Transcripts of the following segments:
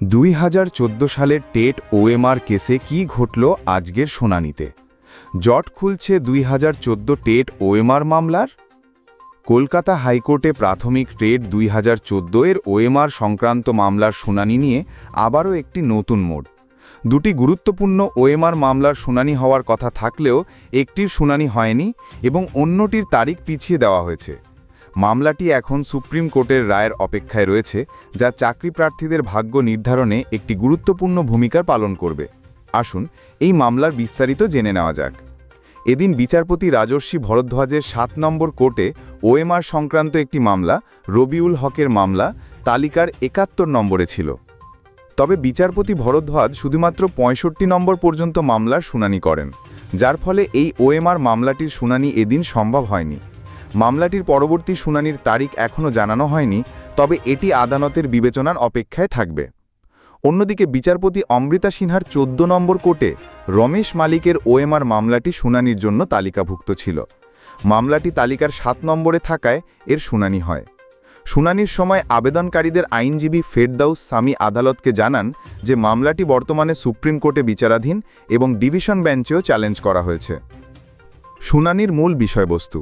2014 সালের TET OMR কেসে কি ঘটল আজকের শুনানিতে? জট খুলছে 2014 টেট ওএমআর মামলার। কলকাতা হাইকোর্টে প্রাথমিক টেট 2014 এর ওএমআর সংক্রান্ত মামলার শুনানি নিয়ে আবারও একটি নতুন মোড়। দুটি গুরুত্বপূর্ণ ওএমআর মামলার শুনানি হওয়ার কথা থাকলেও একটির শুনানি হয়নি এবং অন্যটির তারিখ পিছিয়ে দেওয়া হয়েছে। মামলাটি এখন সুপ্রিম কোর্টের রায়ের অপেক্ষায় রয়েছে, যা চাকরি প্রার্থীদের ভাগ্য নির্ধারণে একটি গুরুত্বপূর্ণ ভূমিকা পালন করবে। আসুন এই মামলার বিস্তারিত জেনে নেওয়া যাক। এদিন বিচারপতি রাজর্ষি ভরদ্বাজের 7 নম্বর কোর্টে ওএমআর সংক্রান্ত একটি মামলা, রবিউল হকের মামলা, তালিকার 71 নম্বরে ছিল। তবে বিচারপতি ভরদ্বাজ শুধুমাত্র 65 নম্বর পর্যন্ত মামলার শুনানি করেন, যার ফলে এই ওএমআর মামলাটির শুনানি এদিন সম্ভব হয়নি। মামলাটির পরবর্তী শুনানির তারিখ এখনও জানানো হয়নি, তবে এটি আদালতের বিবেচনার অপেক্ষায় থাকবে। অন্যদিকে বিচারপতি অমৃতা সিনহার 14 নম্বর কোর্টে রমেশ মালিকের ওএমআর মামলাটি শুনানির জন্য তালিকাভুক্ত ছিল। মামলাটি তালিকার 7 নম্বরে থাকায় এর শুনানি হয়। শুনানির সময় আবেদনকারীদের আইনজীবী ফেরদাউস সামি আদালতকে জানান যে মামলাটি বর্তমানে সুপ্রিম কোর্টে বিচারাধীন এবং ডিভিশন বেঞ্চেও চ্যালেঞ্জ করা হয়েছে। শুনানির মূল বিষয়বস্তু: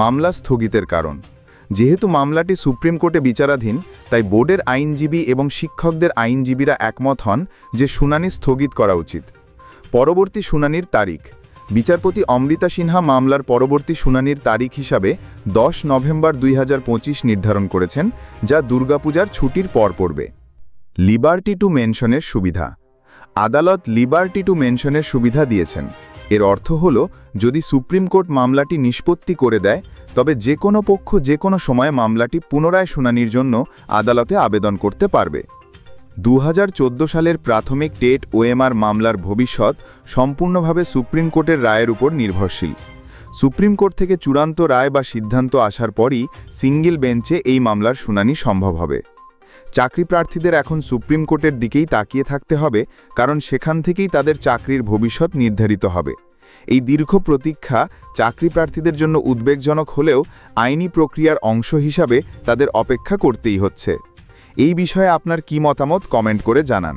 মামলা স্থগিতের কারণ। যেহেতু মামলাটি সুপ্রিম কোর্টে বিচারাধীন, তাই বোর্ডের আইনজীবী এবং শিক্ষকদের আইনজীবীরা একমত হন যে শুনানি স্থগিত করা উচিত। পরবর্তী শুনানির তারিখ: বিচারপতি অমৃতা সিনহা মামলার পরবর্তী শুনানির তারিখ হিসাবে 10 নভেম্বর 2025 নির্ধারণ করেছেন, যা দুর্গাপূজার ছুটির পর পড়বে। লিবার্টি টু মেনশনের সুবিধা। আদালত লিবার্টি টু মেনশনের সুবিধা দিয়েছেন। এর অর্থ হল, যদি সুপ্রিম কোর্ট মামলাটি নিষ্পত্তি করে দেয়, তবে যে কোনো পক্ষ যে কোনো সময় মামলাটি পুনরায় শুনানির জন্য আদালতে আবেদন করতে পারবে। 2014 সালের প্রাথমিক টেট ওএমআর মামলার ভবিষ্যৎ সম্পূর্ণভাবে সুপ্রিম কোর্টের রায়ের উপর নির্ভরশীল। সুপ্রিম কোর্ট থেকে চূড়ান্ত রায় বা সিদ্ধান্ত আসার পরই সিঙ্গেল বেঞ্চে এই মামলার শুনানি সম্ভব হবে। চাকরি প্রার্থীদের এখন সুপ্রিম কোর্টের দিকেই তাকিয়ে থাকতে হবে, কারণ সেখান থেকেই তাদের চাকরির ভবিষ্যৎ নির্ধারিত হবে। এই দীর্ঘ প্রতীক্ষা চাকরি প্রার্থীদের জন্য উদ্বেগজনক হলেও আইনি প্রক্রিয়ার অংশ হিসাবে তাদের অপেক্ষা করতেই হচ্ছে। এই বিষয়ে আপনার কী মতামত কমেন্ট করে জানান।